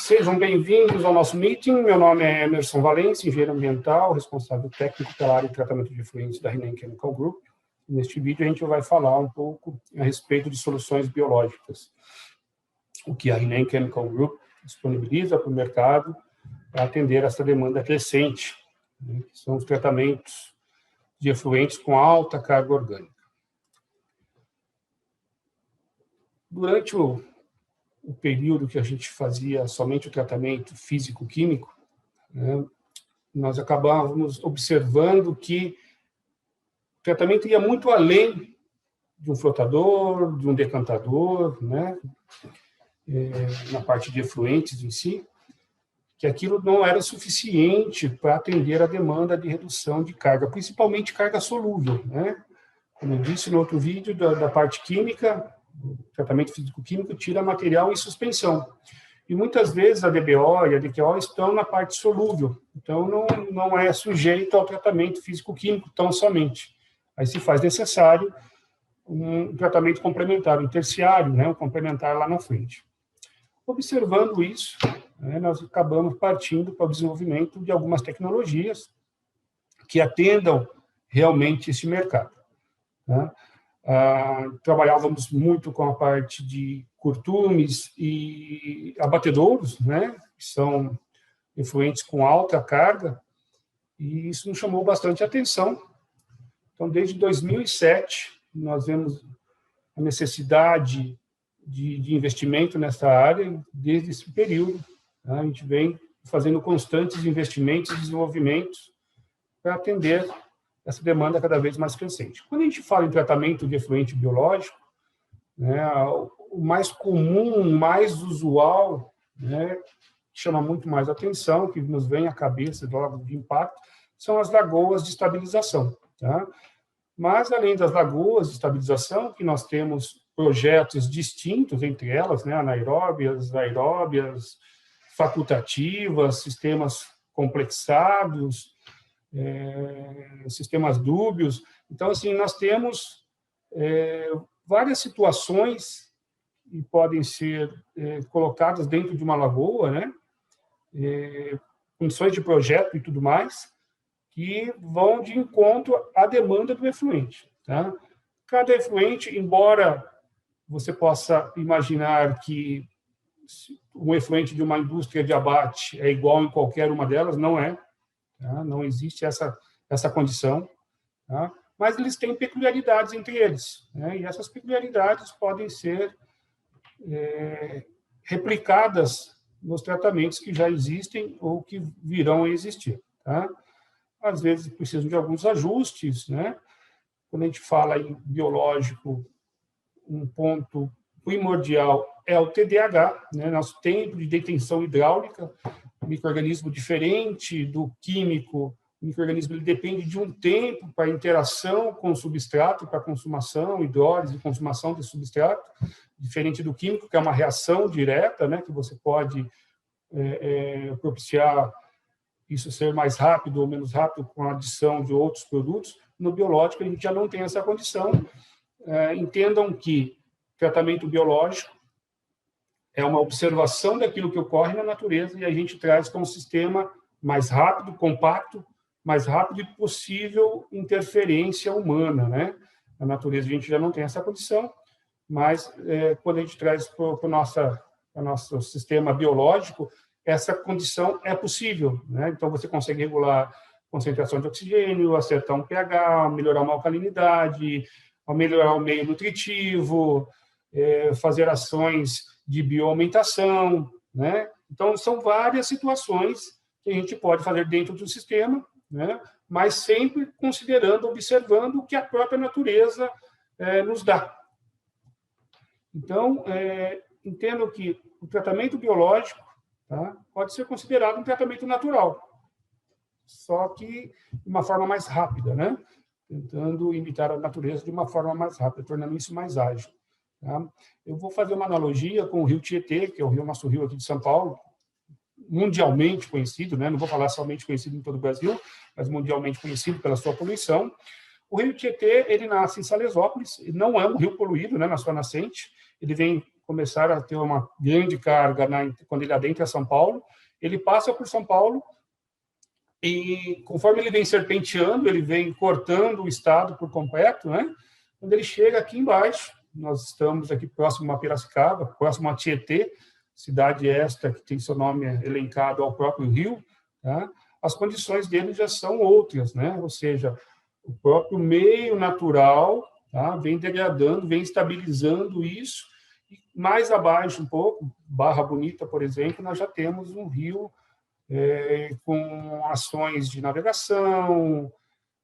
Sejam bem-vindos ao nosso meeting. Meu nome é Emerson Valência, engenheiro ambiental, responsável técnico pela área de tratamento de efluentes da Hainan Chemical Group. Neste vídeo, a gente vai falar um pouco a respeito de soluções biológicas, o que a Hainan Chemical Group disponibiliza para o mercado para atender essa demanda crescente, né, que são os tratamentos de efluentes com alta carga orgânica. Durante o período que a gente fazia somente o tratamento físico-químico, né, nós acabávamos observando que o tratamento ia muito além de um flotador, de um decantador, né, na parte de efluentes em si, que aquilo não era suficiente para atender a demanda de redução de carga, principalmente carga solúvel, né? Como eu disse no outro vídeo, da parte química, o tratamento físico-químico tira material em suspensão. E muitas vezes a DBO e a DQO estão na parte solúvel, então não é sujeito ao tratamento físico-químico tão somente. Aí se faz necessário um tratamento complementar, um terciário, né, um complementar lá na frente. Observando isso, né, nós acabamos partindo para o desenvolvimento de algumas tecnologias que atendam realmente esse mercado, né? Trabalhávamos muito com a parte de curtumes e abatedouros, né, que são efluentes com alta carga, e isso nos chamou bastante atenção. Então, desde 2007, nós vemos a necessidade de investimento nessa área, desde esse período, né, a gente vem fazendo constantes investimentos e desenvolvimentos para atender essa demanda cada vez mais crescente. Quando a gente fala em tratamento de efluente biológico, né, o mais comum, o mais usual, né, que chama muito mais atenção, que nos vem à cabeça logo de impacto, são as lagoas de estabilização. Tá? Mas, além das lagoas de estabilização, que nós temos projetos distintos entre elas, né, anaeróbias, aeróbias, facultativas, sistemas complexados, sistemas dúbios. Então, assim, nós temos várias situações que podem ser colocadas dentro de uma lagoa, né? Condições de projeto e tudo mais, que vão de encontro à demanda do efluente. Tá? Cada efluente, embora você possa imaginar que um efluente de uma indústria de abate é igual em qualquer uma delas, não é. Tá? Não existe essa condição. Tá? Mas eles têm peculiaridades entre eles, né? E essas peculiaridades podem ser replicadas nos tratamentos que já existem ou que virão a existir. Tá? Às vezes precisam de alguns ajustes, né? Quando a gente fala em biológico, um ponto primordial é o TDAH, né? Nosso tempo de detenção hidráulica, um micro-organismo diferente do químico. O micro-organismo ele depende de um tempo para interação com o substrato, para consumação, hidrólise e consumação de substrato, diferente do químico, que é uma reação direta, né? Que você pode propiciar isso ser mais rápido ou menos rápido com a adição de outros produtos. No biológico, a gente já não tem essa condição. Entendam que tratamento biológico é uma observação daquilo que ocorre na natureza e a gente traz para um sistema mais rápido, compacto, mais rápido e possível interferência humana, né? Na natureza, a gente já não tem essa condição, mas quando a gente traz para o nosso sistema biológico, essa condição é possível, né? Então, você consegue regular a concentração de oxigênio, acertar um pH, melhorar uma alcalinidade, melhorar o meio nutritivo, fazer ações de bioaumentação, né? Então, são várias situações que a gente pode fazer dentro do sistema, né? Mas sempre considerando, observando o que a própria natureza nos dá. Então, entendo que o tratamento biológico, tá, pode ser considerado um tratamento natural, só que de uma forma mais rápida, né? Tentando imitar a natureza de uma forma mais rápida, tornando isso mais ágil. Tá? Eu vou fazer uma analogia com o rio Tietê, que é o nosso rio aqui de São Paulo, mundialmente conhecido, né? Não vou falar somente conhecido em todo o Brasil, mas mundialmente conhecido pela sua poluição. O rio Tietê, ele nasce em Salesópolis, não é um rio poluído, né, na sua nascente, ele vem começar a ter uma grande carga quando ele adentra São Paulo, ele passa por São Paulo e, conforme ele vem serpenteando, ele vem cortando o estado por completo, né? Quando ele chega aqui embaixo, nós estamos aqui próximo a Piracicaba, próximo a Tietê, cidade esta que tem seu nome elencado ao próprio rio, tá? As condições dele já são outras, né? Ou seja, o próprio meio natural, tá? Vem degradando, vem estabilizando isso, e mais abaixo um pouco, Barra Bonita, por exemplo, nós já temos um rio com ações de navegação,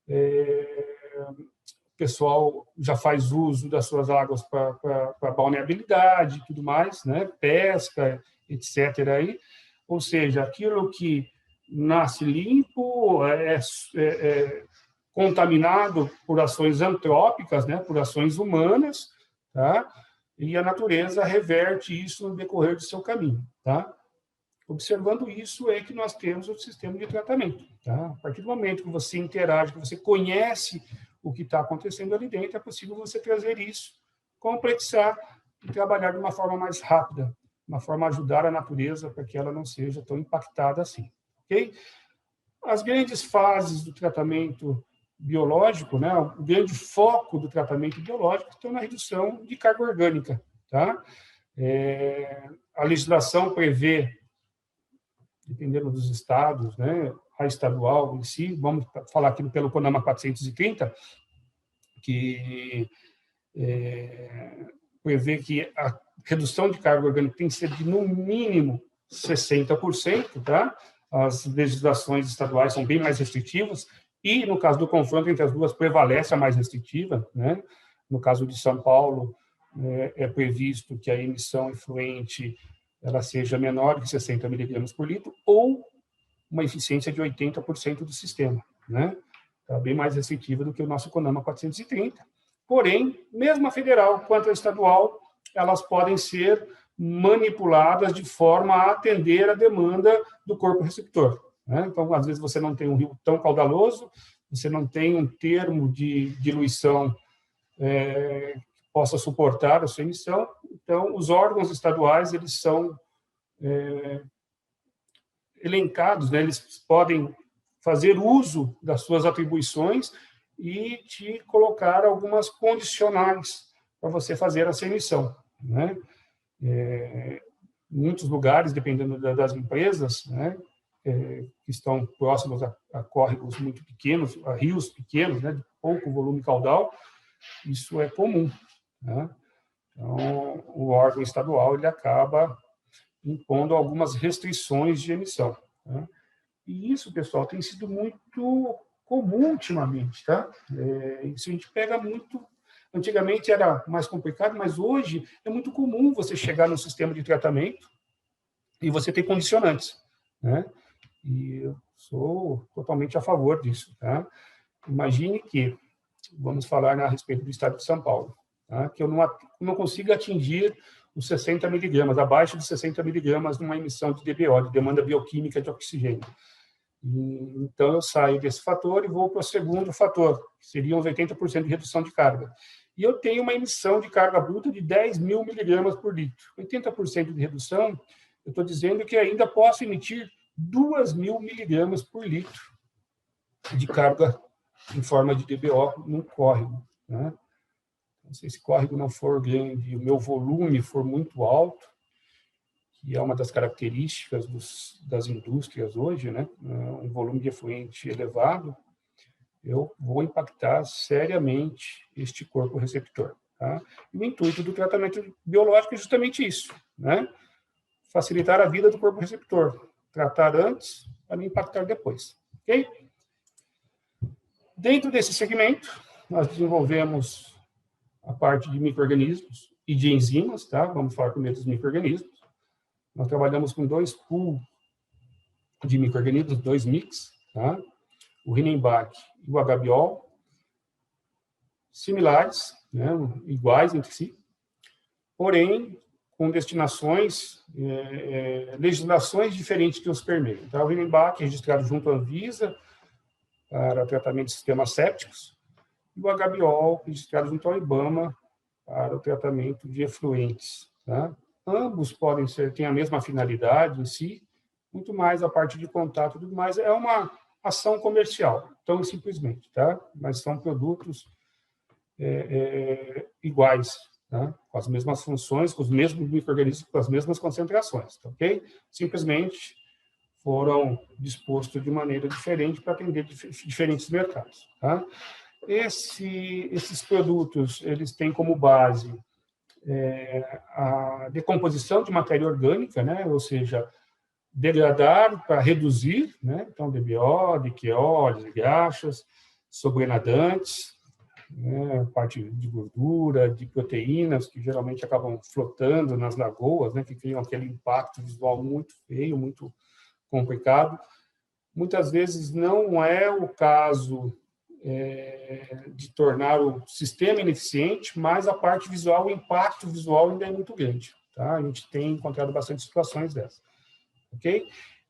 o pessoal já faz uso das suas águas para balneabilidade e tudo mais, né? Pesca, etc. Aí. Ou seja, aquilo que nasce limpo, contaminado por ações antrópicas, né? Por ações humanas, tá? E a natureza reverte isso no decorrer do seu caminho, tá? Observando isso é que nós temos o sistema de tratamento. Tá? A partir do momento que você interage, que você conhece o que está acontecendo ali dentro, é possível você trazer isso, complexar e trabalhar de uma forma mais rápida, uma forma a ajudar a natureza para que ela não seja tão impactada assim. Okay? As grandes fases do tratamento biológico, né, o grande foco do tratamento biológico estão na redução de carga orgânica. Tá? A legislação prevê, dependendo dos estados, né, a estadual em si, vamos falar aqui pelo CONAMA 430, que prevê que a redução de carga orgânica tem que ser de, no mínimo, 60%, tá? As legislações estaduais são bem mais restritivas, e, no caso do confronto entre as duas, prevalece a mais restritiva, né? No caso de São Paulo, é previsto que a emissão efluente ela seja menor que 60 miligramas por litro, ou uma eficiência de 80% do sistema, né? Está bem mais restritiva do que o nosso CONAMA 430. Porém, mesmo a federal quanto a estadual, elas podem ser manipuladas de forma a atender a demanda do corpo receptor, né? Então, às vezes, você não tem um rio tão caudaloso, você não tem um termo de diluição que possa suportar a sua emissão. Então, os órgãos estaduais, eles são elencados, né? Eles podem fazer uso das suas atribuições e te colocar algumas condicionais para você fazer essa emissão, né? Em muitos lugares, dependendo das empresas, né, que estão próximos a córregos muito pequenos, a rios pequenos, né, de pouco volume caudal, isso é comum, né? Então, o órgão estadual ele acaba impondo algumas restrições de emissão, né? E isso, pessoal, tem sido muito comum ultimamente, tá? Isso a gente pega muito. Antigamente era mais complicado, mas hoje é muito comum você chegar no sistema de tratamento e você ter condicionantes, né? E eu sou totalmente a favor disso, tá? Imagine que, vamos falar a respeito do estado de São Paulo, tá? Que eu não consigo atingir os 60 miligramas, abaixo de 60 miligramas numa emissão de DBO, de demanda bioquímica de oxigênio. Então, eu saio desse fator e vou para o segundo fator, que seriam os 80% de redução de carga. E eu tenho uma emissão de carga bruta de 10.000 miligramas por litro. 80% de redução, eu estou dizendo que ainda posso emitir 2.000 miligramas por litro de carga em forma de DBO num córrego, né? Então, se esse córrego não for grande e o meu volume for muito alto, que é uma das características das indústrias hoje, né? Um volume de efluente elevado, eu vou impactar seriamente este corpo receptor, tá? E o intuito do tratamento biológico é justamente isso, né? Facilitar a vida do corpo receptor, tratar antes para não impactar depois, ok? Dentro desse segmento, nós desenvolvemos a parte de micro-organismos e de enzimas, tá? Vamos falar primeiro dos micro-organismos. Nós trabalhamos com 2 pools de micro-organismos, 2 mix, tá? O Rhinenbach e o Agabiol, similares, né? Iguais entre si, porém com destinações, legislações diferentes que os permeiam. Então, o Rhinenbach é registrado junto à Anvisa para tratamento de sistemas sépticos, e o Agabiol registrado junto ao IBAMA para o tratamento de efluentes, tá? Ambos podem ser, têm a mesma finalidade em si, muito mais a parte de contato e tudo mais. É uma ação comercial, tão simplesmente, tá? Mas são produtos iguais, tá? Com as mesmas funções, com os mesmos micro-organismos, com as mesmas concentrações, tá, ok? Simplesmente foram dispostos de maneira diferente para atender diferentes mercados, tá? Esses produtos, eles têm como base a decomposição de matéria orgânica, né? Ou seja, degradar para reduzir, né? Então, DBO, DQO, graxas, sobrenadantes, né? Parte de gordura, de proteínas, que geralmente acabam flotando nas lagoas, né? Que criam aquele impacto visual muito feio, muito complicado. Muitas vezes não é o caso de tornar o sistema ineficiente, mas a parte visual, o impacto visual ainda é muito grande. Tá? A gente tem encontrado bastante situações dessas. Ok?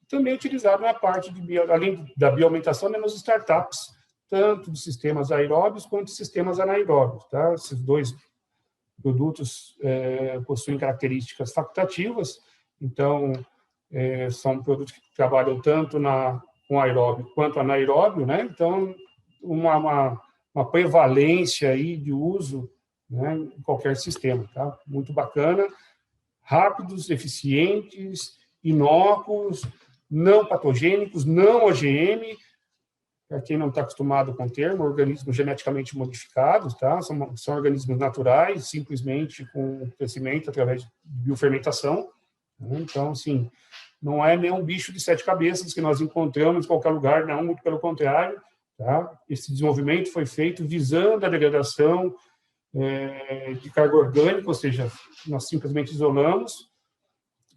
Também utilizado na parte de além da bioaumentação, né, nos startups, tanto de sistemas aeróbios quanto de sistemas anaeróbios. Tá? Esses dois produtos possuem características facultativas, então são produtos que trabalham tanto com aeróbio quanto anaeróbio, né? Então, uma prevalência aí de uso, né, em qualquer sistema, tá? Muito bacana, rápidos, eficientes, inócuos, não patogênicos, não OGM, para quem não está acostumado com o termo, organismos geneticamente modificados, tá? São organismos naturais, simplesmente com crescimento através de biofermentação. Né? Então, assim, não é nenhum bicho de 7 cabeças que nós encontramos em qualquer lugar, não, muito pelo contrário. Tá? Esse desenvolvimento foi feito visando a degradação de carga orgânica, ou seja, nós simplesmente isolamos,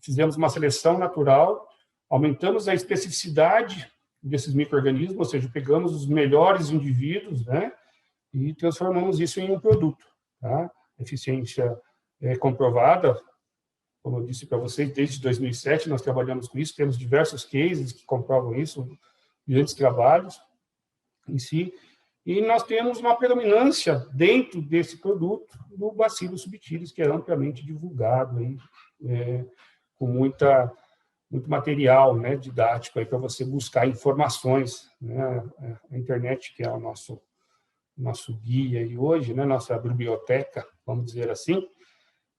fizemos uma seleção natural, aumentamos a especificidade desses micro-organismos, ou seja, pegamos os melhores indivíduos, né, e transformamos isso em um produto. Tá? Eficiência comprovada, como eu disse para vocês, desde 2007 nós trabalhamos com isso, temos diversos cases que comprovam isso, grandes trabalhos em si, e nós temos uma predominância dentro desse produto do Bacillus subtilis, que é amplamente divulgado aí, com muito material, né, didático aí para você buscar informações, né? A internet, que é o nosso guia aí hoje, né, nossa biblioteca, vamos dizer assim,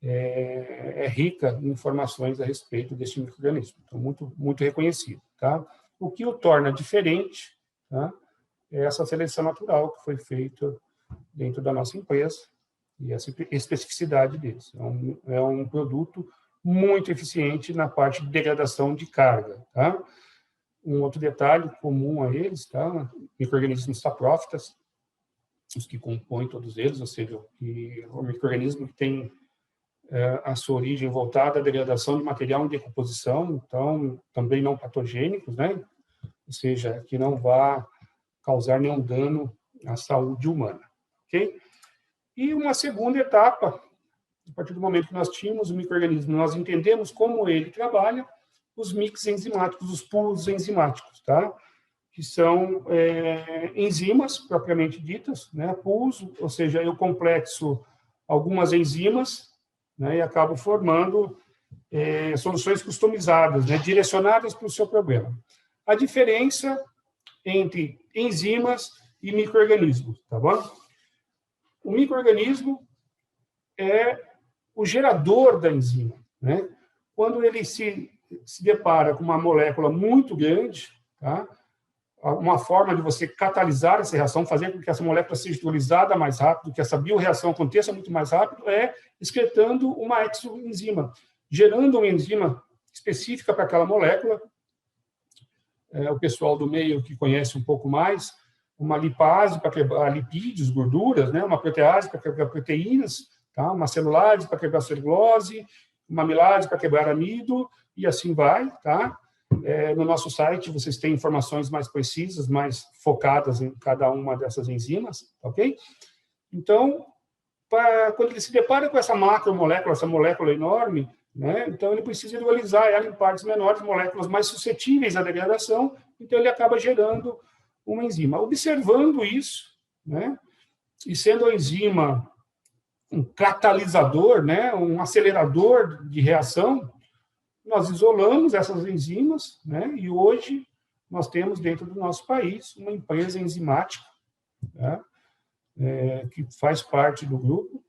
é rica em informações a respeito desse micro-organismo. Então, muito reconhecido. Tá? O que o torna diferente, tá, é essa seleção natural que foi feita dentro da nossa empresa e essa especificidade deles. É um produto muito eficiente na parte de degradação de carga. Tá? Um outro detalhe comum a eles, tá? Micro-organismos saprófitas, os que compõem todos eles, ou seja, o micro-organismo que tem a sua origem voltada à degradação de material em decomposição, então, também não patogênicos, né? Ou seja, que não vá causar nenhum dano à saúde humana. Ok? E uma segunda etapa, a partir do momento que nós tínhamos o micro-organismo, nós entendemos como ele trabalha, os mix enzimáticos, os pools enzimáticos, tá? Que são enzimas propriamente ditas, né? Pools, ou seja, eu complexo algumas enzimas, né, e acabo formando soluções customizadas, né, direcionadas para o seu problema. A diferença entre enzimas e micro-organismos, tá bom? O micro-organismo é o gerador da enzima, né? Quando ele se depara com uma molécula muito grande, tá? Uma forma de você catalisar essa reação, fazer com que essa molécula seja hidrolisada mais rápido, que essa bioreação aconteça muito mais rápido, é excretando uma exoenzima, gerando uma enzima específica para aquela molécula. O pessoal do meio que conhece um pouco mais, uma lipase para quebrar lipídios, gorduras, né? Uma protease para quebrar proteínas, tá? Uma celulase para quebrar celulose, uma amilase para quebrar amido, e assim vai, tá? No nosso site, vocês têm informações mais precisas, mais focadas em cada uma dessas enzimas, ok? Então, quando ele se depara com essa macromolécula, essa molécula enorme, né, então ele precisa hidrolisar ela em partes menores, moléculas mais suscetíveis à degradação, então ele acaba gerando uma enzima. Observando isso, né, e sendo a enzima um catalisador, né, um acelerador de reação, nós isolamos essas enzimas, né, e hoje nós temos dentro do nosso país uma empresa enzimática, tá, que faz parte do grupo,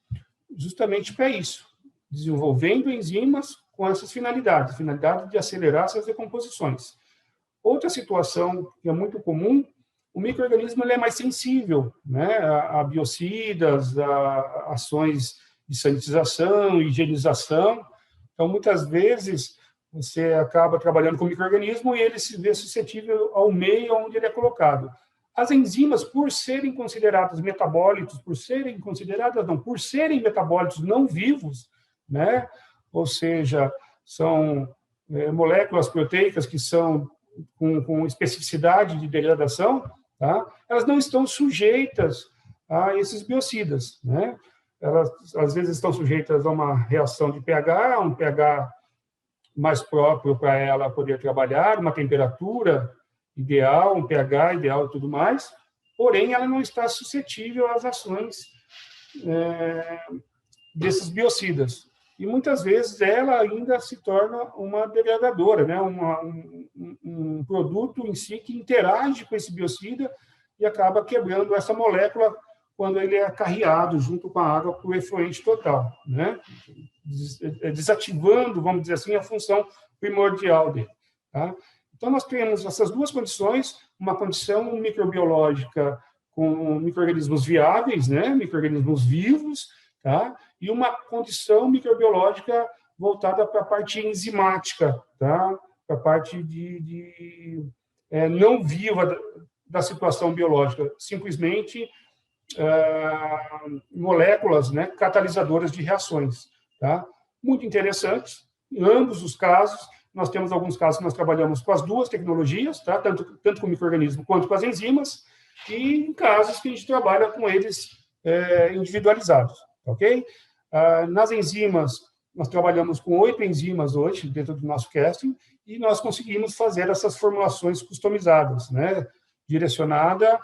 justamente para isso, desenvolvendo enzimas com essas finalidades, finalidade de acelerar essas decomposições. Outra situação que é muito comum, o micro-organismo ele é mais sensível, né, a biocidas, a ações de sanitização, higienização. Então, muitas vezes, você acaba trabalhando com o micro-organismo e ele se vê suscetível ao meio onde ele é colocado. As enzimas, por serem consideradas metabólitos, por serem metabólitos não vivos, né, ou seja, são moléculas proteicas que são com especificidade de degradação, tá? Elas não estão sujeitas a esses biocidas, né? Elas, às vezes, estão sujeitas a uma reação de pH, um pH mais próprio para ela poder trabalhar, uma temperatura ideal, um pH ideal e tudo mais, porém, ela não está suscetível às ações desses biocidas. E, muitas vezes, ela ainda se torna uma degradadora, né? Um produto em si que interage com esse biocida e acaba quebrando essa molécula quando ele é carreado junto com a água para o efluente total, né? Desativando, vamos dizer assim, a função primordial dele. Tá? Então, nós temos essas duas condições, uma condição microbiológica com micro-organismos viáveis, né? Micro-organismos vivos, tá? E uma condição microbiológica voltada para a parte enzimática, tá? Para a parte não viva da situação biológica, simplesmente moléculas, né, catalisadoras de reações. Tá? Muito interessantes. Em ambos os casos, nós temos alguns casos que nós trabalhamos com as duas tecnologias, tá? tanto com o micro-organismo quanto com as enzimas, e em casos que a gente trabalha com eles individualizados. Ok? Nas enzimas, nós trabalhamos com 8 enzimas hoje, dentro do nosso casting, e nós conseguimos fazer essas formulações customizadas, né? Direcionada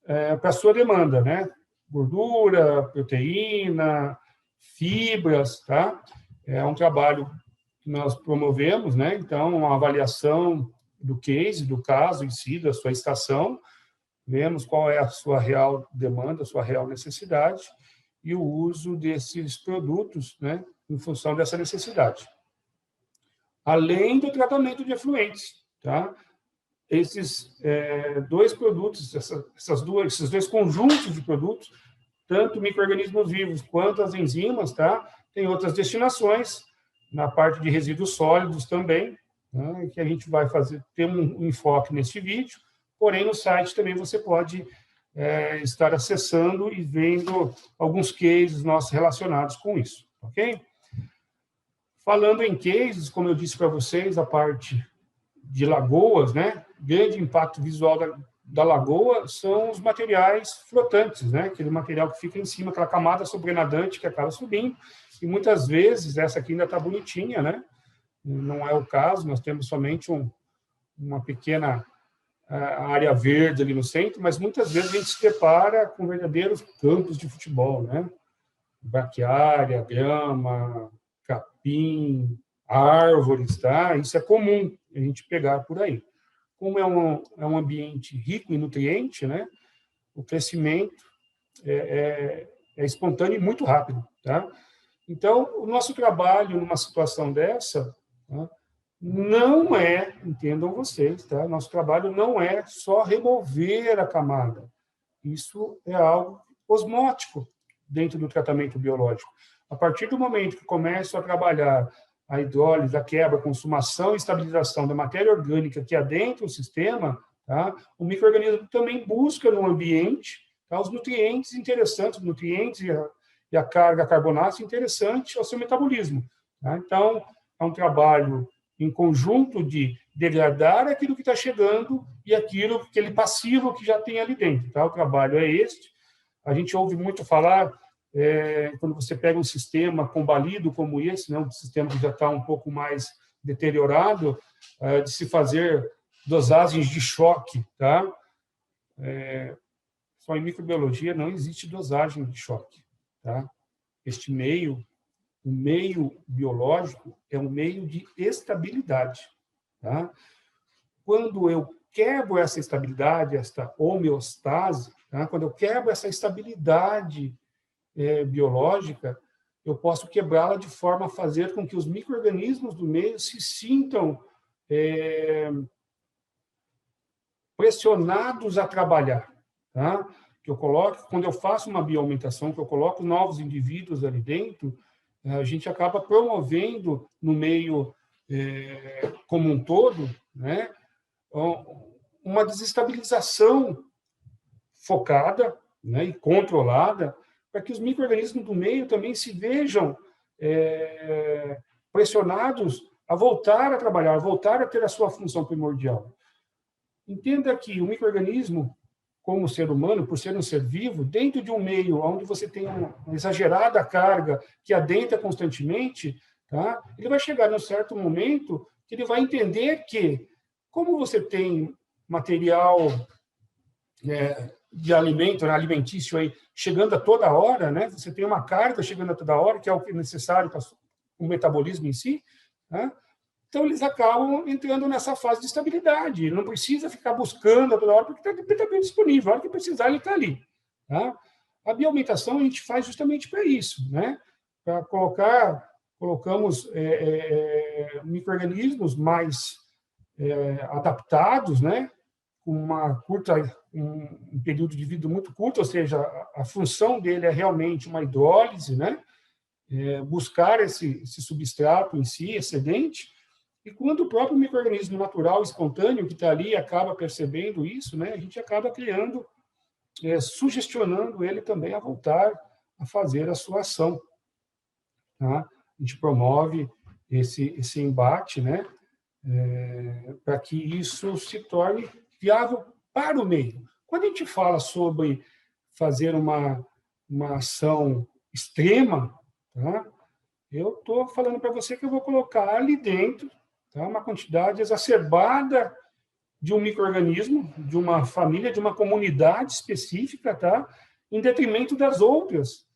para a sua demanda, né? Gordura, proteína, fibras, tá? É um trabalho que nós promovemos, né? Então, uma avaliação do case, do caso em si, da sua estação, vemos qual é a sua real demanda, a sua real necessidade e o uso desses produtos, né, em função dessa necessidade. Além do tratamento de efluentes, tá? Esses dois produtos, esses dois conjuntos de produtos, tanto micro-organismos vivos quanto as enzimas, tá? Tem outras destinações, na parte de resíduos sólidos também, né, que a gente vai ter um enfoque nesse vídeo, porém, no site também você pode estar acessando e vendo alguns cases nossos relacionados com isso, ok? Falando em cases, como eu disse para vocês, a parte de lagoas, né? Grande impacto visual da lagoa são os materiais flotantes, né? Aquele material que fica em cima, aquela camada sobrenadante que acaba subindo, e muitas vezes, essa aqui ainda está bonitinha, né? Não é o caso, nós temos somente uma pequena área verde ali no centro, mas muitas vezes a gente se depara com verdadeiros campos de futebol, né? Braquiária, grama, capim, árvores, tá? Isso é comum a gente pegar por aí. Como é um ambiente rico em nutrientes, né? O crescimento é espontâneo e muito rápido, tá? Então, o nosso trabalho numa situação dessa, tá? Não é, entendam vocês, tá? Nosso trabalho não é só remover a camada. Isso é algo osmótico dentro do tratamento biológico. A partir do momento que começo a trabalhar a hidrólise, a quebra, a consumação e estabilização da matéria orgânica que adentra o sistema, tá? O micro-organismo também busca no ambiente, tá? Os nutrientes interessantes, os nutrientes e a carga carbonácea interessante ao seu metabolismo. Tá? Então, é um trabalho em conjunto de degradar aquilo que está chegando e aquele passivo que já tem ali dentro. Tá? O trabalho é este. A gente ouve muito falar, quando você pega um sistema combalido como esse, né, um sistema que já está um pouco mais deteriorado, de se fazer dosagens de choque. Tá? Só em microbiologia não existe dosagem de choque. Tá? este meio, o meio biológico, é um meio de estabilidade. Tá? Quando eu quebro essa estabilidade, esta homeostase, tá? Quando eu quebro essa estabilidade biológica, eu posso quebrá-la de forma a fazer com que os micro-organismos do meio se sintam pressionados a trabalhar. Tá? Que eu coloco, quando eu faço uma bioaumentação, que eu coloco novos indivíduos ali dentro, a gente acaba promovendo no meio como um todo, né, uma desestabilização focada, né, e controlada, para que os micro-organismos do meio também se vejam pressionados a voltar a trabalhar, voltar a ter a sua função primordial. Entenda que o micro-organismo, como ser humano, por ser um ser vivo, dentro de um meio onde você tem uma exagerada carga que adentra constantemente, tá? Ele vai chegar num certo momento que ele vai entender que, como você tem material de alimento, alimentício aí, chegando a toda hora, né? Você tem uma carga chegando a toda hora, que é o que é necessário para o metabolismo em si, né? Então, eles acabam entrando nessa fase de estabilidade. Ele não precisa ficar buscando a toda hora, porque está bem disponível. A hora que precisar, ele está ali. Tá? A bioaumentação a gente faz justamente para isso, né? Para colocamos micro-organismos mais adaptados, né? Com um período de vida muito curto, ou seja, a função dele é realmente uma hidrólise, né? Buscar esse substrato em si, excedente. E quando o próprio micro-organismo natural, espontâneo, que está ali, acaba percebendo isso, né, a gente acaba criando, sugestionando ele também a voltar a fazer a sua ação. Tá? A gente promove esse embate, né, para que isso se torne viável para o meio. Quando a gente fala sobre fazer uma ação extrema, tá? Eu estou falando para você que eu vou colocar ali dentro, tá, uma quantidade exacerbada de um micro-organismo, de uma família, de uma comunidade específica, tá, em detrimento das outras.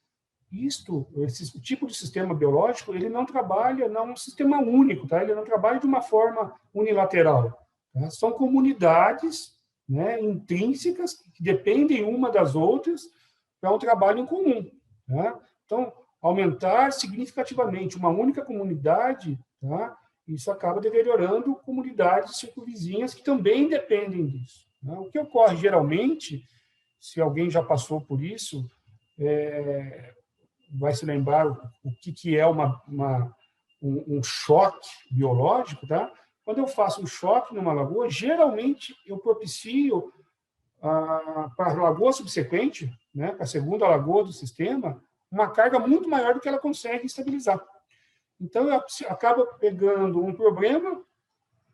Esse tipo de sistema biológico, ele não trabalha, não é um sistema único, tá? Ele não trabalha de uma forma unilateral. Tá? São comunidades, né, intrínsecas que dependem uma das outras para um trabalho em comum. Tá? Então, aumentar significativamente uma única comunidade, tá? Isso acaba deteriorando comunidades circunvizinhas que também dependem disso. Tá? O que ocorre geralmente, se alguém já passou por isso, vai se lembrar o que é um choque biológico, tá? Quando eu faço um choque numa lagoa, geralmente eu propicio para a lagoa subsequente, né, para a segunda lagoa do sistema, uma carga muito maior do que ela consegue estabilizar. Então, eu acabo pegando um problema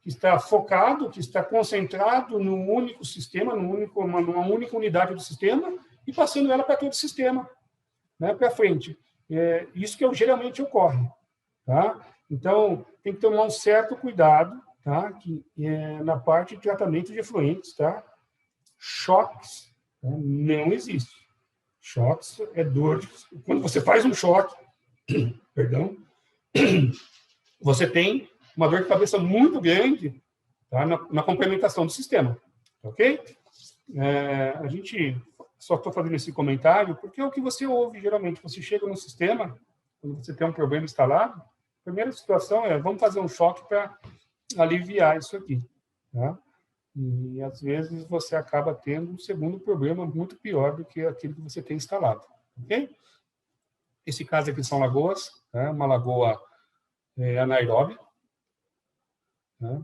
que está focado, que está concentrado num único sistema, numa única unidade do sistema, e passando ela para todo o sistema, né, para frente. Isso que geralmente ocorre. Tá? Então, tem que tomar um certo cuidado, tá? Na parte de tratamento de efluentes. Tá? Choques, tá? Não existe. Choques é dor. Quando você faz um choque, perdão, você tem uma dor de cabeça muito grande, tá, na complementação do sistema. Ok? A gente só estou fazendo esse comentário porque é o que você ouve geralmente. Você chega no sistema, quando você tem um problema instalado, a primeira situação é: vamos fazer um choque para aliviar isso aqui. Tá? E, às vezes, você acaba tendo um segundo problema muito pior do que aquele que você tem instalado. Ok? Esse caso aqui são lagoas, tá? Uma lagoa anaeróbia. Tá?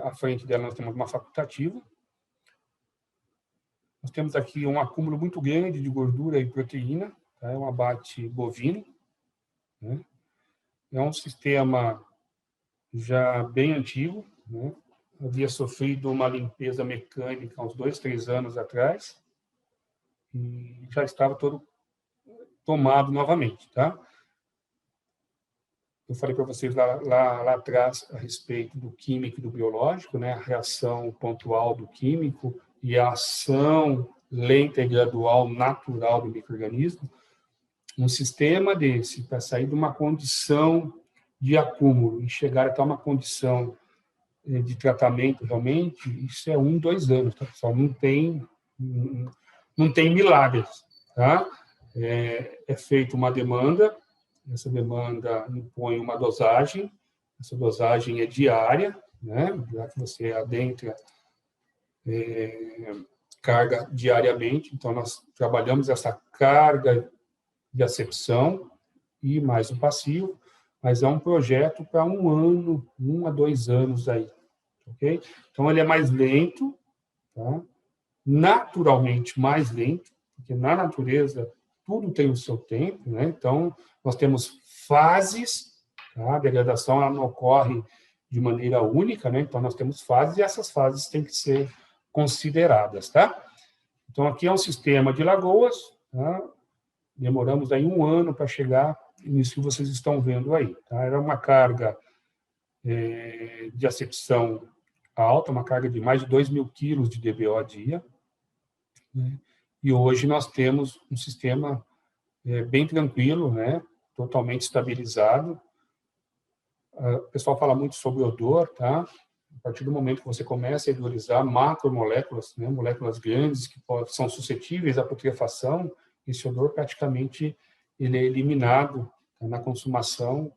À frente dela nós temos uma facultativa. Nós temos aqui um acúmulo muito grande de gordura e proteína, tá? É um abate bovino. Né? É um sistema já bem antigo, né? Havia sofrido uma limpeza mecânica há uns 2, 3 anos atrás e já estava todo tomado novamente. Tá? Eu falei para vocês lá atrás a respeito do químico e do biológico, né? A reação pontual do químico e a ação lenta e gradual natural do micro-organismo. um sistema desse, para sair de uma condição de acúmulo e chegar até uma condição de tratamento, realmente, isso é 1, 2 anos, tá, pessoal? Não tem milagres, tá? É feita uma demanda, essa demanda impõe uma dosagem, essa dosagem é diária, né? Já que você adentra carga diariamente, então nós trabalhamos essa carga de acepção e mais um passivo, mas é um projeto para 1 ano, 1 a 2 anos aí, ok? Então ele é mais lento, tá? Naturalmente mais lento, porque na natureza tudo tem o seu tempo, né? Então nós temos fases, tá? A degradação ela não ocorre de maneira única, né? Então nós temos fases e essas fases têm que ser consideradas, tá? Então aqui é um sistema de lagoas, tá? Demoramos aí 1 ano para chegar nisso que vocês estão vendo aí, tá? Era uma carga de acepção alta, uma carga de mais de 2.000 quilos de DBO a dia, né? E hoje nós temos um sistema bem tranquilo, né? Totalmente estabilizado. O pessoal fala muito sobre odor, tá? A partir do momento que você começa a hidrolisar macromoléculas, né? Moléculas grandes que são suscetíveis à putrefação, esse odor praticamente ele é eliminado, tá? Na consumação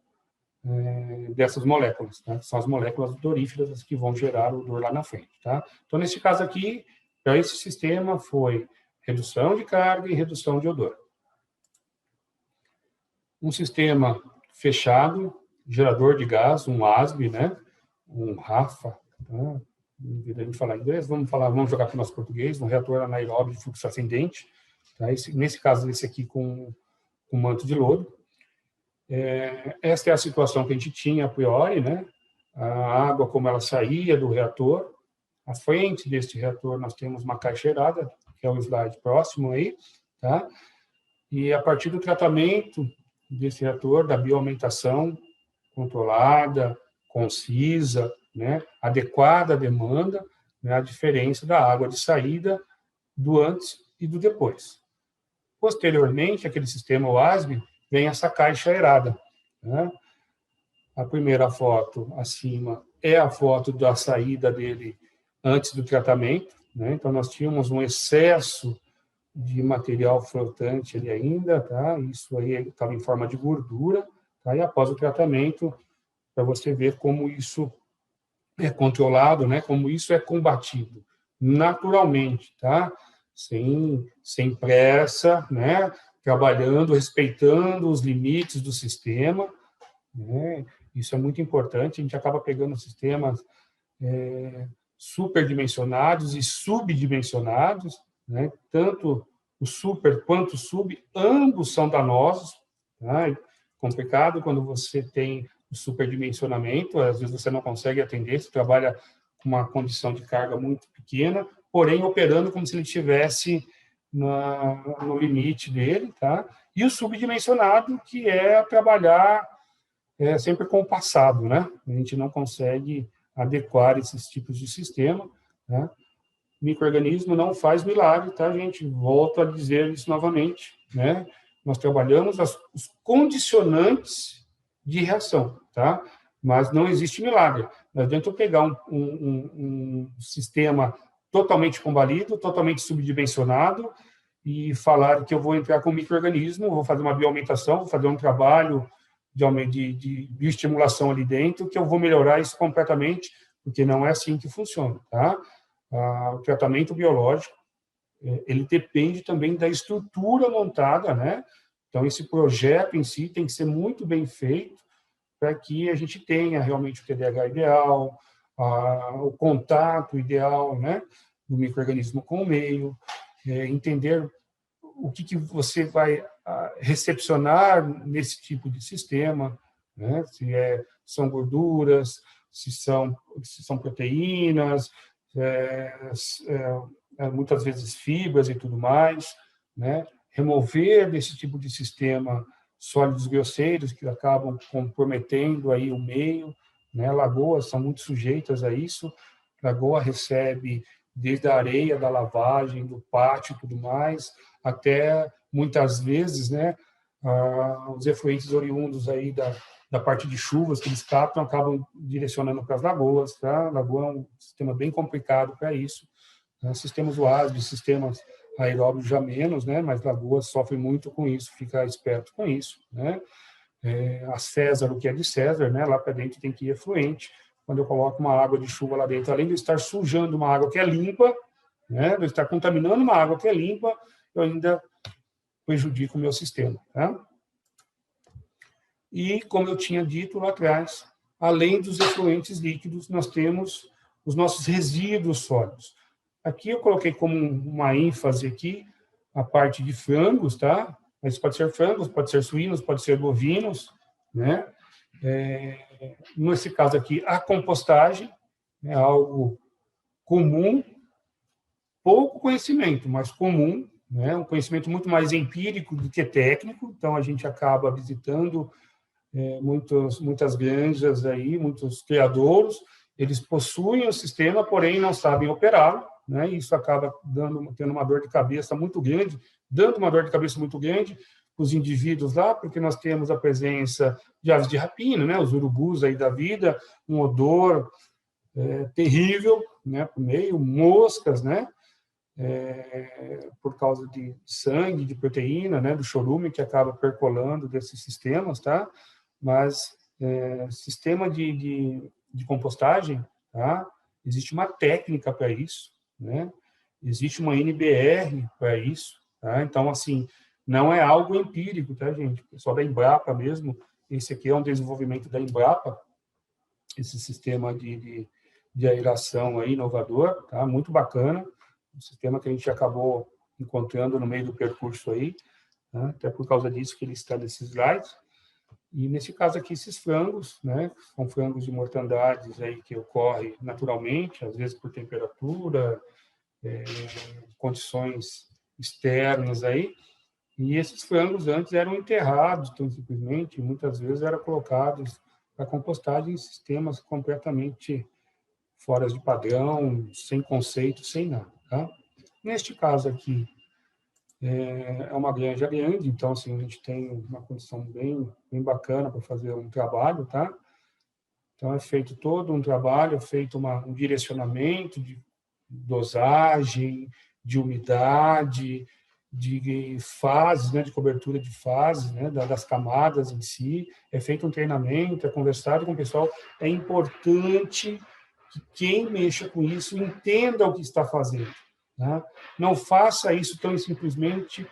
dessas moléculas, tá? São as moléculas odoríferas que vão gerar o odor lá na frente, tá? Então, nesse caso aqui, para esse sistema foi redução de carga e redução de odor. Um sistema fechado, gerador de gás, um ASB, né? Um RAFA, tá? Em vez de a gente falar inglês, vamos jogar para o nosso português, um reator anaeróbio de fluxo ascendente, tá? Nesse caso, esse aqui com manto de lodo. Esta é a situação que a gente tinha a priori, né? A água, como ela saía do reator. À frente deste reator, nós temos uma caixa aerada, que é o slide próximo aí, tá? E a partir do tratamento desse reator, da bioaumentação controlada, concisa, né? Adequada à demanda, né? A diferença da água de saída do antes e do depois. Posteriormente, aquele sistema OASB, vem essa caixa aerada, né? A primeira foto acima é a foto da saída dele antes do tratamento, né? Então nós tínhamos um excesso de material flotante ali ainda, tá? Isso aí estava em forma de gordura, tá? E após o tratamento, para você ver como isso é controlado, né? Como isso é combatido naturalmente, tá? Sem pressa, né? Trabalhando, respeitando os limites do sistema, né? Isso é muito importante. A gente acaba pegando sistemas superdimensionados e subdimensionados, né? Tanto o super quanto o sub, ambos são danosos, tá? É complicado quando você tem o superdimensionamento, às vezes você não consegue atender, você trabalha com uma condição de carga muito pequena, porém operando como se ele estivesse no limite dele, tá? E o subdimensionado, que é trabalhar sempre com o passado, né? A gente não consegue adequar esses tipos de sistema, né? Microorganismo não faz milagre, tá, gente? Volto a dizer isso novamente, né? Nós trabalhamos os condicionantes de reação, tá? Mas não existe milagre. Não adianta eu pegar um sistema totalmente combalido, totalmente subdimensionado e falar que eu vou entrar com microorganismo, vou fazer uma bioaumentação, vou fazer um trabalho de bioestimulação ali dentro, que eu vou melhorar isso completamente, porque não é assim que funciona, tá? O tratamento biológico, ele depende também da estrutura montada, né? Então, esse projeto em si tem que ser muito bem feito para que a gente tenha realmente o TDAH ideal, o contato ideal, né? Do micro-organismo com o meio, entender o que você vai recepcionar nesse tipo de sistema, né? Se são gorduras, se são proteínas, muitas vezes fibras e tudo mais, né? Remover desse tipo de sistema sólidos grosseiros que acabam comprometendo aí o meio, né? Lagoas são muito sujeitas a isso. Lagoa recebe desde a areia da lavagem, do pátio e tudo mais, até muitas vezes, né, os efluentes oriundos aí da parte de chuvas que eles captam acabam direcionando para as lagoas, tá? A lagoa é um sistema bem complicado para isso. Sistemas oásis, sistemas aeróbios já menos, né? Mas lagoas sofrem muito com isso, fica esperto com isso, né? A César, o que é de César, né? Lá para dentro tem que ir efluente. Quando eu coloco uma água de chuva lá dentro, além de eu estar sujando uma água que é limpa, né? De eu estar contaminando uma água que é limpa, eu ainda prejudico o meu sistema, tá? E, como eu tinha dito lá atrás, além dos efluentes líquidos, nós temos os nossos resíduos sólidos. Aqui eu coloquei como uma ênfase aqui a parte de frangos, tá? Mas pode ser frangos, pode ser suínos, pode ser bovinos, né? Nesse caso aqui, a compostagem é algo comum, pouco conhecimento, mas comum, né? Um conhecimento muito mais empírico do que técnico, então a gente acaba visitando muitas granjas aí, muitos criadouros, eles possuem o sistema, porém não sabem operá-lo, né? E isso acaba tendo uma dor de cabeça muito grande, dando uma dor de cabeça muito grande para os indivíduos lá, porque nós temos a presença de aves de rapina, né? Os urubus aí da vida, um odor terrível, né? Por meio, moscas, né? Por causa de sangue, de proteína, né? Do chorume que acaba percolando desses sistemas, tá? Mas sistema de compostagem, tá? Existe uma técnica para isso, né? Existe uma NBR para isso, tá? Então, assim, não é algo empírico, tá, gente? O pessoal da Embrapa mesmo, esse aqui é um desenvolvimento da Embrapa, esse sistema de aeração aí, inovador, tá? Muito bacana, um sistema que a gente acabou encontrando no meio do percurso aí, tá? Até por causa disso que ele está nesses slides. E, nesse caso aqui, esses frangos, né, são frangos de mortandades aí que ocorrem naturalmente, às vezes por temperatura, condições externas aí, e esses frangos antes eram enterrados, tão simplesmente, e muitas vezes eram colocados para compostagem em sistemas completamente fora de padrão, sem conceito, sem nada, tá? Neste caso aqui, é uma granja grande, então, assim, a gente tem uma condição bem bacana para fazer um trabalho, tá? Então, é feito todo um trabalho, é feito um direcionamento de dosagem, de umidade, de fases, né, de cobertura de fases, né, das camadas em si, é feito um treinamento, é conversado com o pessoal. É importante que quem mexa com isso entenda o que está fazendo, né? Não faça isso tão simplesmente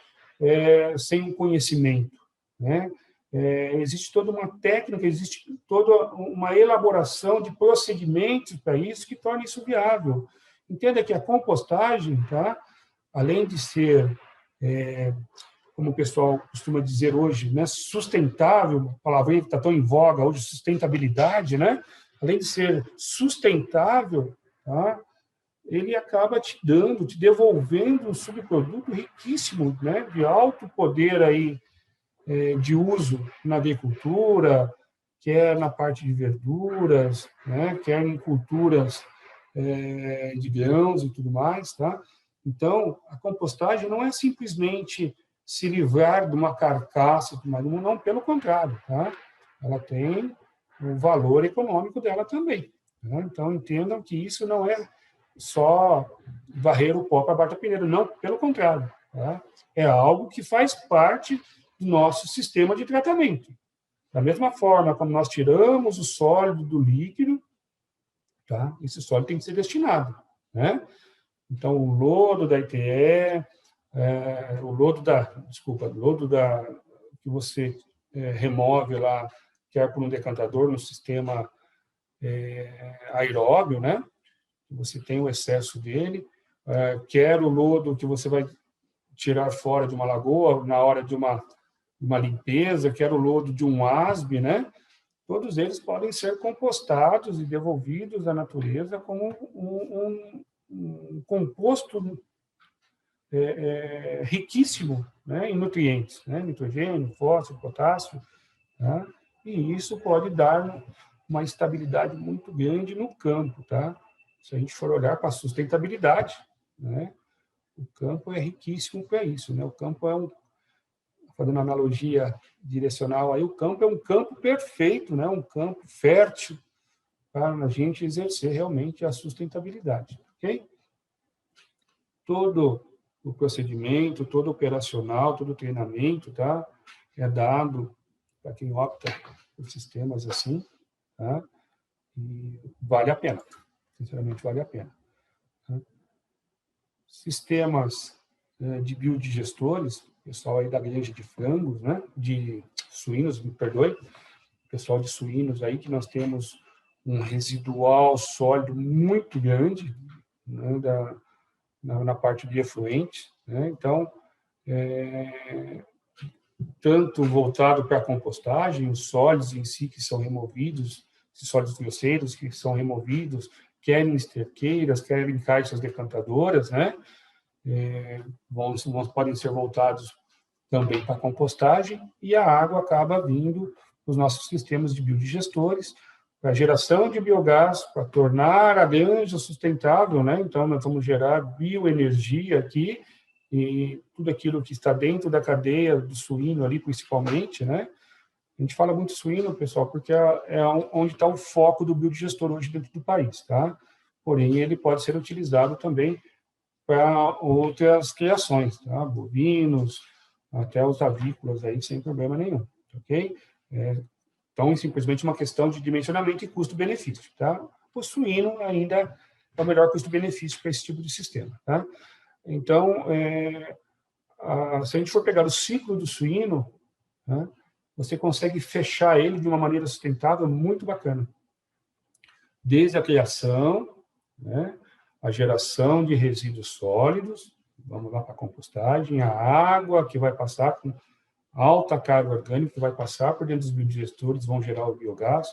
sem um conhecimento, né? Existe toda uma técnica, existe toda uma elaboração de procedimentos para isso que torna isso viável. Entenda que a compostagem, tá? Além de ser, como o pessoal costuma dizer hoje, né, sustentável, palavrinha que está tão em voga hoje, sustentabilidade, né? Além de ser sustentável, tá? Ele acaba te devolvendo um subproduto riquíssimo, né? De alto poder aí, de uso na agricultura, quer na parte de verduras, né? Quer em culturas de grãos e tudo mais, tá? Então, a compostagem não é simplesmente se livrar de uma carcaça, mas não, pelo contrário, tá? Ela tem o valor econômico dela também, tá? Então, entendam que isso não é só varrer o pó para baixo da peneira, não, pelo contrário, tá? É algo que faz parte do nosso sistema de tratamento. Da mesma forma, quando nós tiramos o sólido do líquido, tá? Esse sólido tem que ser destinado, né? Então, o lodo da ITE, lodo que você remove lá, quer por um decantador no sistema aeróbio, né? Você tem o excesso dele, quer o lodo que você vai tirar fora de uma lagoa na hora de uma limpeza, quer o lodo de um asbe, né? Todos eles podem ser compostados e devolvidos à natureza como um composto riquíssimo, né, em nutrientes, né, nitrogênio, fósforo, potássio, tá? E isso pode dar uma estabilidade muito grande no campo, tá? Se a gente for olhar para a sustentabilidade, né, o campo é riquíssimo para isso, né? O campo é fazendo analogia direcional, aí o campo é um campo perfeito, né? Um campo fértil para a gente exercer realmente a sustentabilidade, ok? Todo o procedimento, todo operacional, todo o treinamento, tá? É dado para quem opta por sistemas assim, tá? E vale a pena, sinceramente vale a pena. Tá? Sistemas de biodigestores, pessoal aí da granja de frangos, né? De suínos, me perdoe, pessoal de suínos aí, que nós temos um residual sólido muito grande, né, na parte de efluente, né? Então, tanto voltado para a compostagem, os sólidos em si que são removidos, esses sólidos grosseiros que são removidos, quer em esterqueiras, quer em caixas decantadoras, né? Podem ser voltados também para a compostagem, e a água acaba vindo dos nossos sistemas de biodigestores, para a geração de biogás, para tornar a granja sustentável, né? Então, nós vamos gerar bioenergia aqui, e tudo aquilo que está dentro da cadeia do suíno ali, principalmente, né? A gente fala muito suíno, pessoal, porque é onde está o foco do biodigestor hoje dentro do país, tá? Porém, ele pode ser utilizado também para outras criações, tá? Bovinos, até os avícolas aí, sem problema nenhum, ok? Então, é simplesmente uma questão de dimensionamento e custo-benefício, tá? O suíno ainda é o melhor custo-benefício para esse tipo de sistema, tá? Então, se a gente for pegar o ciclo do suíno, né, você consegue fechar ele de uma maneira sustentável muito bacana. Desde a criação, né, a geração de resíduos sólidos, vamos lá para a compostagem, a água que vai passar com alta carga orgânica, que vai passar por dentro dos biodigestores, vão gerar o biogás,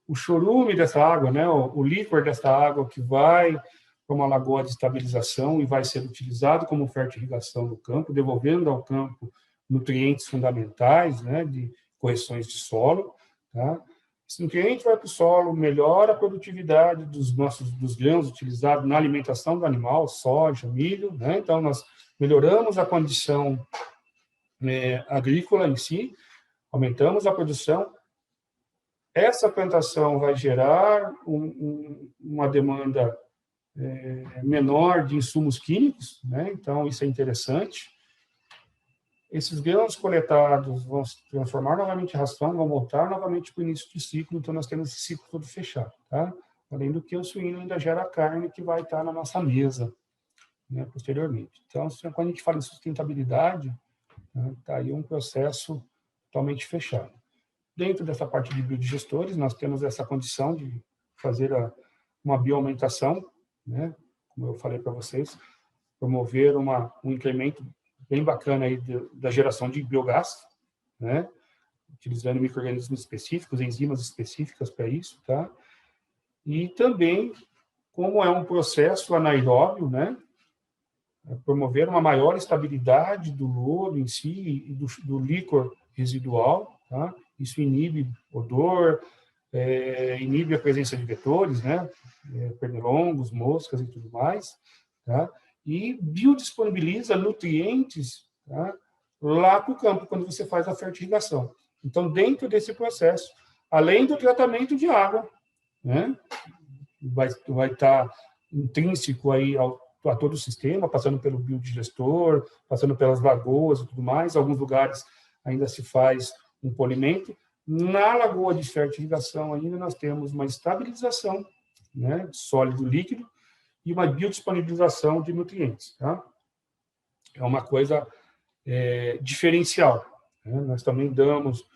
o chorume dessa água, né, o líquor dessa água que vai para uma lagoa de estabilização e vai ser utilizado como fertirrigação no campo, devolvendo ao campo nutrientes fundamentais, né, de correções de solo, tá? Esse nutriente vai para o solo, melhora a produtividade dos grãos utilizados na alimentação do animal, soja, milho, né? Então, nós melhoramos a condição agrícola em si, aumentamos a produção. Essa plantação vai gerar uma demanda menor de insumos químicos, né? Então, isso é interessante. Esses grãos coletados vão se transformar novamente em ração, vão voltar novamente para o início do ciclo, então nós temos esse ciclo todo fechado, tá? Além do que o suíno ainda gera carne que vai estar na nossa mesa, né, posteriormente. Então, quando a gente fala em sustentabilidade, está aí um processo totalmente fechado. Dentro dessa parte de biodigestores, nós temos essa condição de fazer uma bioaumentação, né, como eu falei para vocês, promover um incremento bem bacana aí da geração de biogás, né, utilizando micro-organismos específicos, enzimas específicas para isso, tá? E também, como é um processo anaeróbio, né, promover uma maior estabilidade do lodo em si e do líquor residual, tá? Isso inibe odor, inibe a presença de vetores, né? Pernilongos, moscas e tudo mais, tá? E biodisponibiliza nutrientes, tá? Lá para o campo, quando você faz a fertirrigação. Então, dentro desse processo, além do tratamento de água, né? Vai estar intrínseco aí a todo o sistema, passando pelo biodigestor, passando pelas lagoas e tudo mais. Em alguns lugares ainda se faz um polimento. Na lagoa de fertirrigação ainda nós temos uma estabilização, né, sólido líquido e uma biodisponibilização de nutrientes, tá? É uma coisa diferencial, né? Nós também damos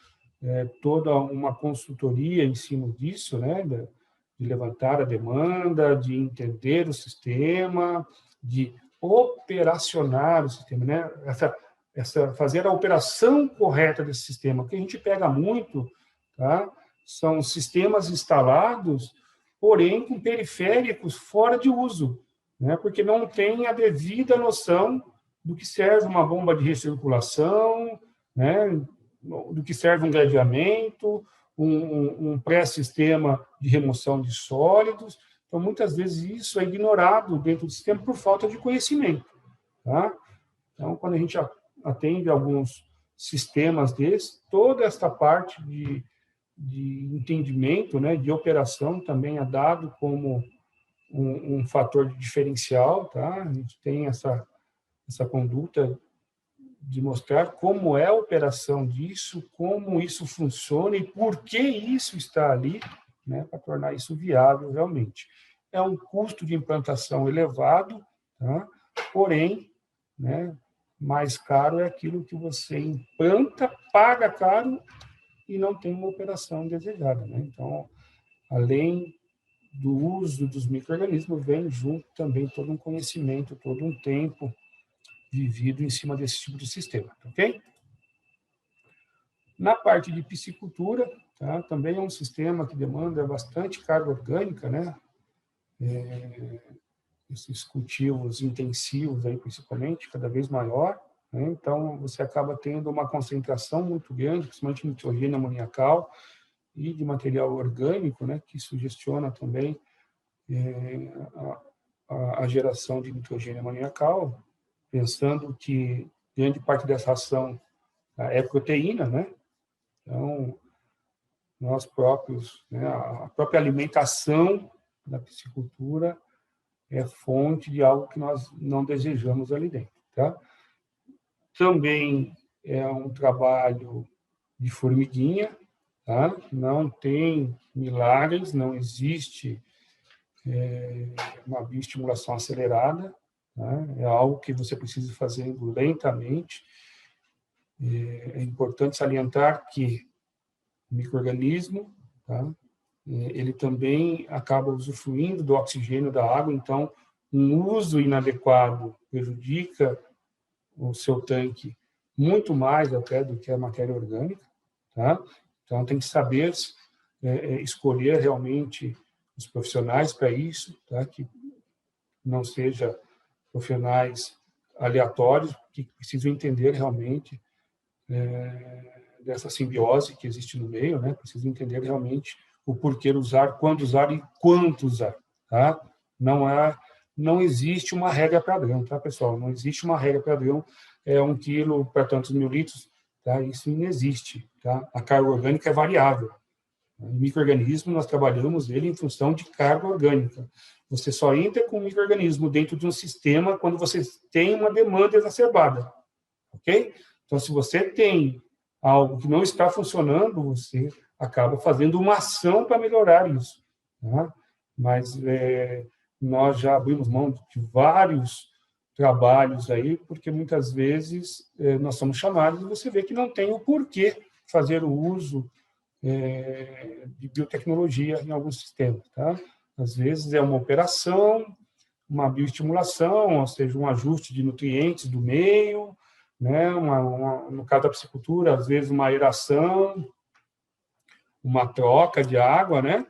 toda uma consultoria em cima disso, né, de levantar a demanda, de entender o sistema, de operacionar o sistema, né? Fazer a operação correta desse sistema. O que a gente pega muito, tá? São sistemas instalados, porém com periféricos fora de uso, né? Porque não tem a devida noção do que serve uma bomba de recirculação, né? Do que serve um gradeamento, um pré-sistema de remoção de sólidos. Então, muitas vezes, isso é ignorado dentro do sistema por falta de conhecimento, tá? Então, quando a gente atende alguns sistemas desses, toda esta parte de entendimento, né, de operação também é dado como um fator de diferencial, tá? A gente tem essa conduta de mostrar como é a operação disso, como isso funciona e por que isso está ali, né, para tornar isso viável realmente. É um custo de implantação elevado, tá? Porém, né, mais caro é aquilo que você implanta, paga caro e não tem uma operação desejada, né? Então, além do uso dos micro-organismos, vem junto também todo um conhecimento, todo um tempo vivido em cima desse tipo de sistema, ok? Na parte de piscicultura, tá, também é um sistema que demanda bastante carga orgânica, né? Esses cultivos intensivos, aí, principalmente, cada vez maior, né? Então, você acaba tendo uma concentração muito grande, principalmente de nitrogênio amoniacal e de material orgânico, né? Que sugestiona também a geração de nitrogênio amoniacal, pensando que grande parte dessa ação é proteína, né? Então, nós próprios, né, a própria alimentação da piscicultura é fonte de algo que nós não desejamos ali dentro, tá? Também é um trabalho de formiguinha, tá? Não tem milagres, não existe uma bioestimulação acelerada, tá? É algo que você precisa fazer lentamente. É importante salientar que o micro-organismo, tá? Ele também acaba usufruindo do oxigênio da água, então um uso inadequado prejudica o seu tanque muito mais até do que a matéria orgânica, tá? Então tem que saber escolher realmente os profissionais para isso, tá? Que não seja profissionais aleatórios, que precisam entender realmente dessa simbiose que existe no meio, né? Precisam entender realmente o porquê usar, quando usar e quanto usar, tá? Não existe uma regra padrão, tá, pessoal? Não existe uma regra padrão, 1 quilo para tantos mil litros, tá? Isso não existe, tá? A carga orgânica é variável. Em micro-organismo, nós trabalhamos ele em função de carga orgânica. Você só entra com o micro-organismo dentro de um sistema quando você tem uma demanda exacerbada, ok? Então, se você tem algo que não está funcionando, você acaba fazendo uma ação para melhorar isso, tá? Mas nós já abrimos mão de vários trabalhos aí, porque muitas vezes nós somos chamados e você vê que não tem o porquê fazer o uso de biotecnologia em alguns sistemas, tá? Às vezes é uma operação, uma bioestimulação, ou seja, um ajuste de nutrientes do meio, né? No caso da piscicultura, às vezes uma aeração, uma troca de água, né?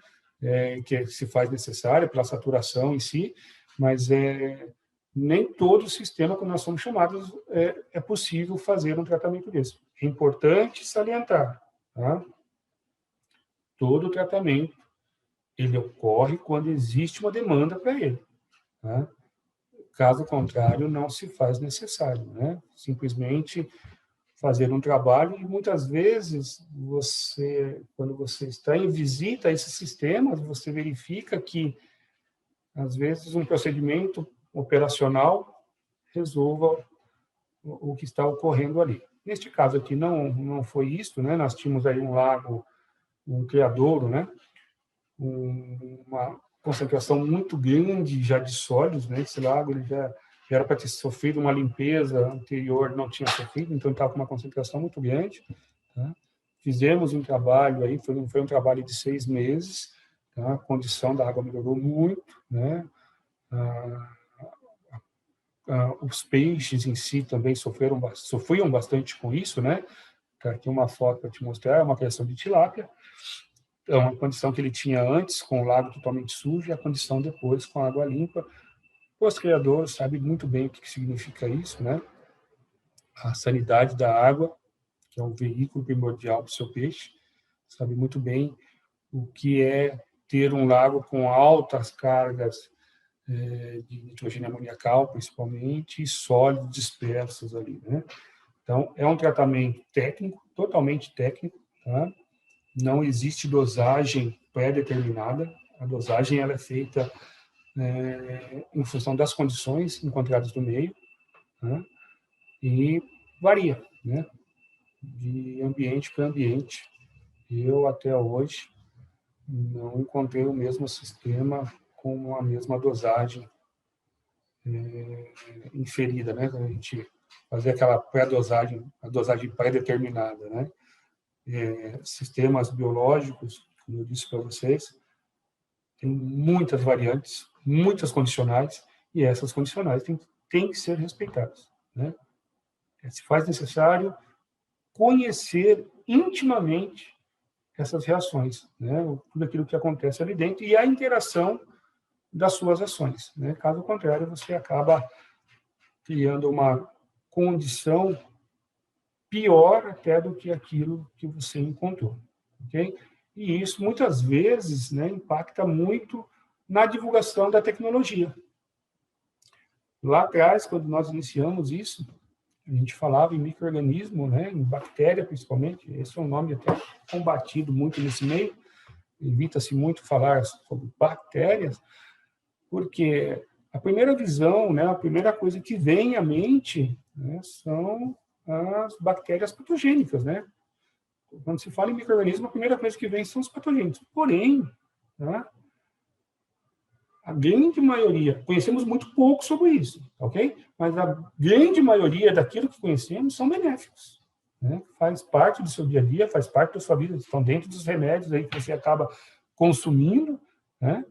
Que se faz necessária pela saturação em si, mas nem todo sistema, quando nós somos chamados, é possível fazer um tratamento desse. É importante salientar, tá? Todo tratamento ele ocorre quando existe uma demanda para ele, tá? Caso contrário, não se faz necessário, né? Simplesmente fazer um trabalho e muitas vezes quando você está em visita a esses sistemas, você verifica que às vezes um procedimento operacional resolva o que está ocorrendo ali. Neste caso aqui não foi isso, né? Nós tínhamos aí um lago, um criadouro, né? Uma concentração muito grande já de sólidos, né? Esse lago ele já era para ter sofrido uma limpeza anterior, não tinha sofrido, então estava com uma concentração muito grande, tá? Fizemos um trabalho aí, foi um trabalho de 6 meses, tá? A condição da água melhorou muito, né? Os peixes em si também sofriam bastante com isso, né? Tá aqui uma foto para te mostrar, é uma criação de tilápia. É uma condição que ele tinha antes, com o lago totalmente sujo, e a condição depois, com água limpa. Os criadores sabem muito bem o que significa isso, né? A sanidade da água, que é um veículo primordial para o seu peixe, sabe muito bem o que é ter um lago com altas cargas de nitrogênio amoniacal, principalmente, e sólidos dispersos ali, né? Então, é um tratamento técnico, totalmente técnico, tá? Não existe dosagem pré-determinada. A dosagem ela é feita em função das condições encontradas no meio, tá? E varia, né? De ambiente para ambiente. Eu, até hoje, não encontrei o mesmo sistema com a mesma dosagem inferida, né? A gente fazer aquela pré-dosagem, a dosagem pré-determinada, né? Sistemas biológicos, como eu disse para vocês, tem muitas variantes, muitas condicionais, e essas condicionais têm que ser respeitadas, né? Se faz necessário conhecer intimamente essas reações, né? Tudo aquilo que acontece ali dentro e a interação das suas ações, né? Caso contrário, você acaba criando uma condição pior até do que aquilo que você encontrou, ok? E isso, muitas vezes, né, impacta muito na divulgação da tecnologia. Lá atrás, quando nós iniciamos isso, a gente falava em micro-organismo, né, em bactéria, principalmente. Esse é um nome até combatido muito nesse meio. Evita-se muito falar sobre bactérias, porque a primeira visão, né, a primeira coisa que vem à mente, né, são as bactérias patogênicas, né? Quando se fala em micro-organismo, a primeira coisa que vem são os patogênicos. Porém, né, a grande maioria, conhecemos muito pouco sobre isso, ok? Mas a grande maioria daquilo que conhecemos são benéficos, né? Faz parte do seu dia a dia, faz parte da sua vida, estão dentro dos remédios aí que você acaba consumindo, né?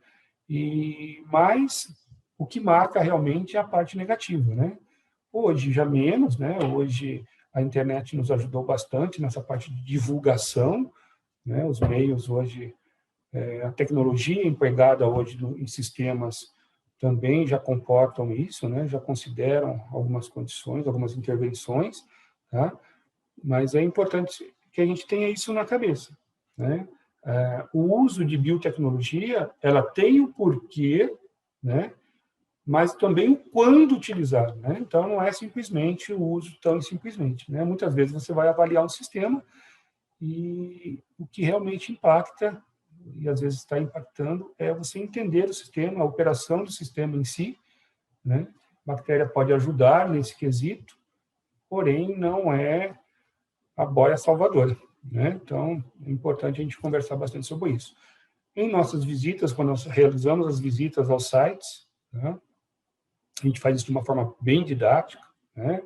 Mas o que marca realmente é a parte negativa, né? Hoje já menos, né? Hoje a internet nos ajudou bastante nessa parte de divulgação, né? Os meios hoje, a tecnologia empregada hoje em sistemas também já comportam isso, né? Já consideram algumas condições, algumas intervenções, tá? Mas é importante que a gente tenha isso na cabeça, né? O uso de biotecnologia, ela tem o porquê, né? Mas também o quando utilizar, né? Então, não é simplesmente o uso tão simplesmente, né? Muitas vezes você vai avaliar um sistema e o que realmente impacta, e às vezes está impactando, é você entender o sistema, a operação do sistema em si, né? A bactéria pode ajudar nesse quesito, porém não é a boia salvadora, né? Então, é importante a gente conversar bastante sobre isso. Em nossas visitas, quando nós realizamos as visitas aos sites, né? A gente faz isso de uma forma bem didática, né?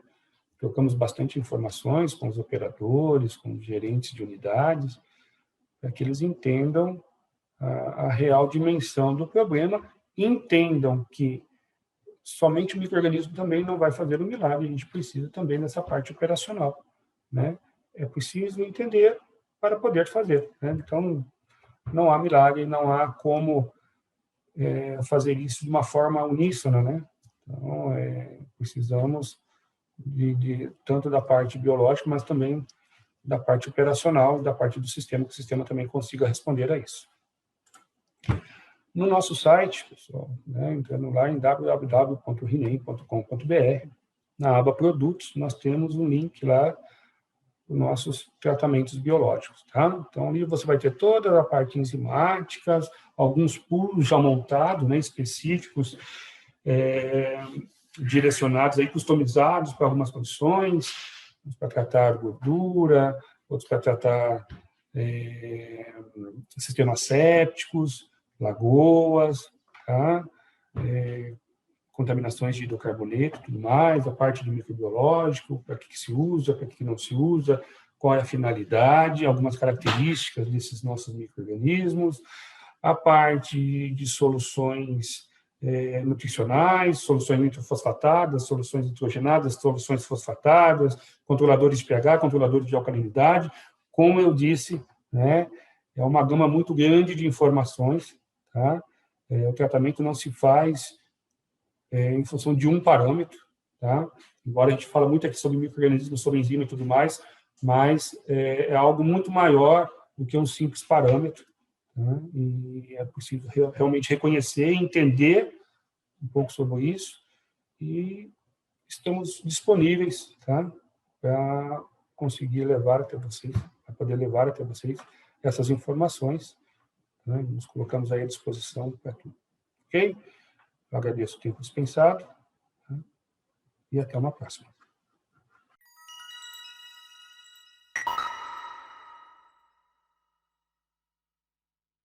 Trocamos bastante informações com os operadores, com os gerentes de unidades, para que eles entendam a real dimensão do problema e entendam que somente o micro-organismo também não vai fazer o milagre, a gente precisa também dessa parte operacional, né? É preciso entender para poder fazer, né? Então, não há milagre, não há como fazer isso de uma forma uníssona, né? Então, precisamos tanto da parte biológica, mas também da parte operacional, da parte do sistema, que o sistema também consiga responder a isso. No nosso site, pessoal, né, entrando lá em www.rinem.com.br, na aba Produtos, nós temos um link lá dos nossos tratamentos biológicos, tá? Então, ali você vai ter toda a parte enzimática, alguns pulos já montados, né, específicos, direcionados, aí, customizados para algumas condições, uns para tratar gordura, outros para tratar sistemas sépticos, lagoas, tá? Contaminações de hidrocarboneto e tudo mais, a parte do microbiológico, para que se usa, para que não se usa, qual é a finalidade, algumas características desses nossos micro-organismos, a parte de soluções nutricionais, soluções nitrofosfatadas, soluções nitrogenadas, soluções fosfatadas, controladores de pH, controladores de alcalinidade. Como eu disse, né, é uma gama muito grande de informações, tá? O tratamento não se faz em função de um parâmetro, tá? Embora a gente fale muito aqui sobre micro-organismos, sobre enzima e tudo mais, mas é algo muito maior do que um simples parâmetro, tá? E é possível realmente reconhecer, entender um pouco sobre isso, e estamos disponíveis, tá? para conseguir levar até vocês, para poder levar até vocês essas informações, né? Nos colocamos aí à disposição para tudo. Ok? Eu agradeço o tempo dispensado, né? E até uma próxima.